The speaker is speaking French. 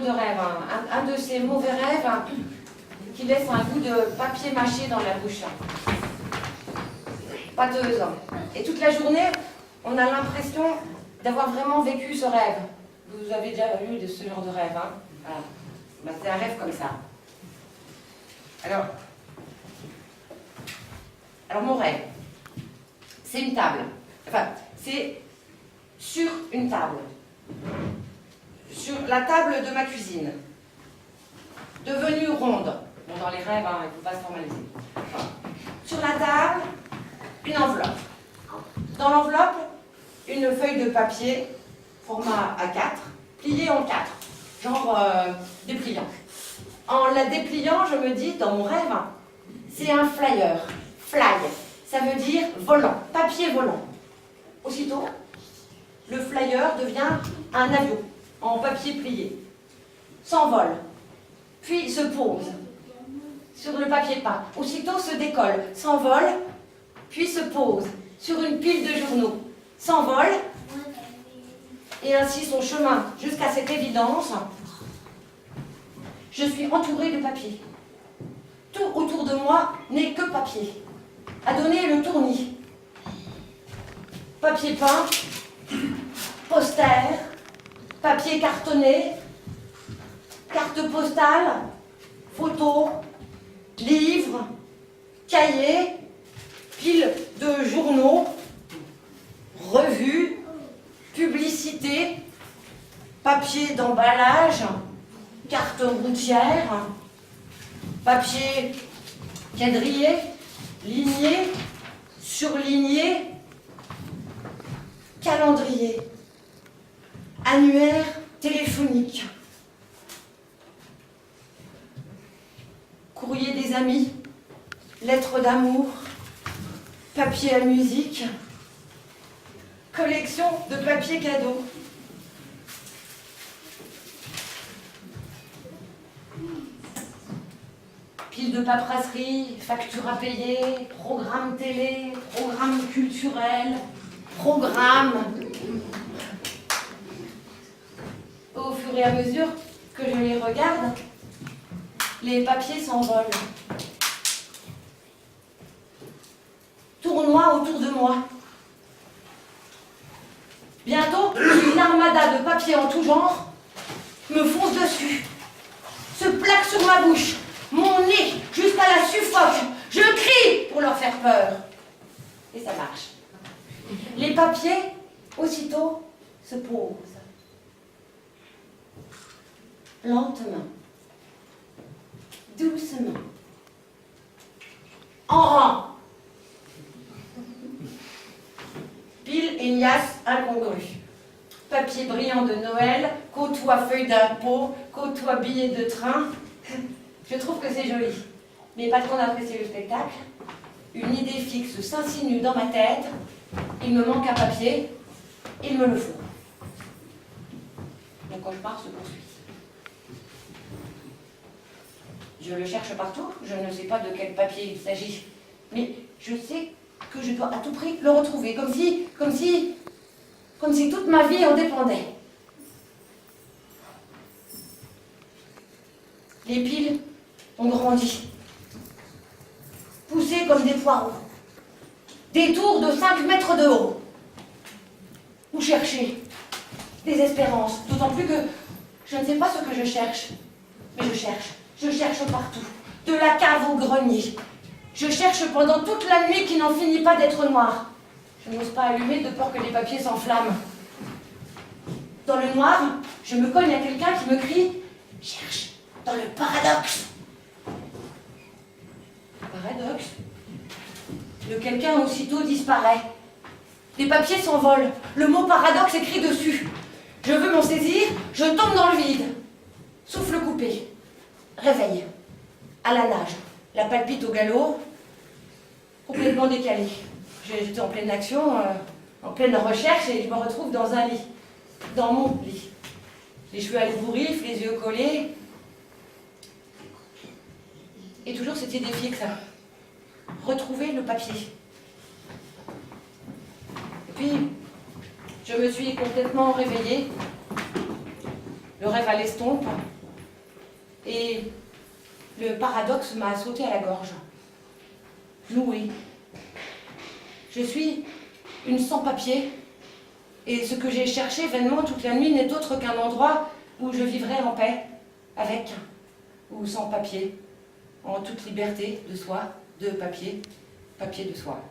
drôle de rêve, hein. Un de ces mauvais rêves, hein, qui laisse un goût de papier mâché dans la bouche. Pâteuse. Et toute la journée, on a l'impression d'avoir vraiment vécu ce rêve. Vous avez déjà eu de ce genre de rêve, hein? Voilà. Ben, c'est un rêve comme ça. Alors mon rêve, c'est une table. Enfin, c'est sur une table. Sur la table de ma cuisine. Devenue ronde. Bon, dans les rêves, hein, il ne faut pas se formaliser. Enfin, sur la table, une enveloppe. Dans l'enveloppe, une feuille de papier, format A4, pliée en 4, genre dépliant. En la dépliant, je me dis, dans mon rêve, c'est un flyer. Fly, ça veut dire volant, papier volant. Aussitôt, le flyer devient un avion en papier plié, s'envole, puis se pose sur le papier peint. Aussitôt se décolle, s'envole, puis se pose sur une pile de journaux, s'envole, et ainsi son chemin jusqu'à cette évidence. Je suis entourée de papier. Tout autour de moi n'est que papier, à donner le tournis. Papier peint, poster, papier cartonné, carte postale, photos, livres, cahiers, piles de journaux, revues, publicités, papier d'emballage, carte routière, papier quadrillé, ligné, surligné, calendrier, annuaire téléphonique, courrier des amis, lettres d'amour, papier à musique, collection de papier cadeau. Pile de paperasserie, facture à payer, programme télé, programme culturel, programme. Au fur et à mesure que je les regarde, les papiers s'envolent. Tournoient autour de moi. Bientôt, une armada de papiers en tout genre me fonce dessus, se plaque sur ma bouche, mon nez jusqu'à la suffoque. Je crie pour leur faire peur. Et ça marche. Les papiers, aussitôt, se posent. Lentement. Doucement. En rang. Pile et liasse incongrues. Papier brillant de Noël, côtoie feuille d'impôt, côtoie billet de train. Je trouve que c'est joli. Mais pas trop d'apprécier le spectacle. Une idée fixe s'insinue dans ma tête. Il me manque un papier. Il me le faut. Mon cauchemar se poursuit. Je le cherche partout. Je ne sais pas de quel papier il s'agit. Mais je sais que je dois à tout prix le retrouver. Comme si toute ma vie en dépendait. Les piles ont grandi, poussés comme des poireaux, des tours de 5 mètres de haut. Où chercher? Désespérance, d'autant plus que je ne sais pas ce que je cherche, mais je cherche partout, de la cave au grenier. Je cherche pendant toute la nuit qui n'en finit pas d'être noire. Je n'ose pas allumer de peur que les papiers s'enflamment. Dans le noir, je me cogne à quelqu'un qui me crie « Cherche dans le paradoxe !» Paradoxe. Le quelqu'un aussitôt disparaît. Les papiers s'envolent. Le mot paradoxe écrit dessus. Je veux m'en saisir, je tombe dans le vide. Souffle coupé. Réveil. À la nage. La palpite au galop. Complètement décalée. J'étais en pleine action, en pleine recherche, et je me retrouve dans un lit. Dans mon lit. Les cheveux à l'ébouriffe, les yeux collés. Et toujours cette idée fixe. Retrouver le papier. Et puis, je me suis complètement réveillée. Le rêve à l'estompe. Et le paradoxe m'a sauté à la gorge. Noué. Je suis une sans-papier. Et ce que j'ai cherché vainement toute la nuit n'est autre qu'un endroit où je vivrai en paix, avec ou sans papier, en toute liberté de soi, de papier, papier de soi.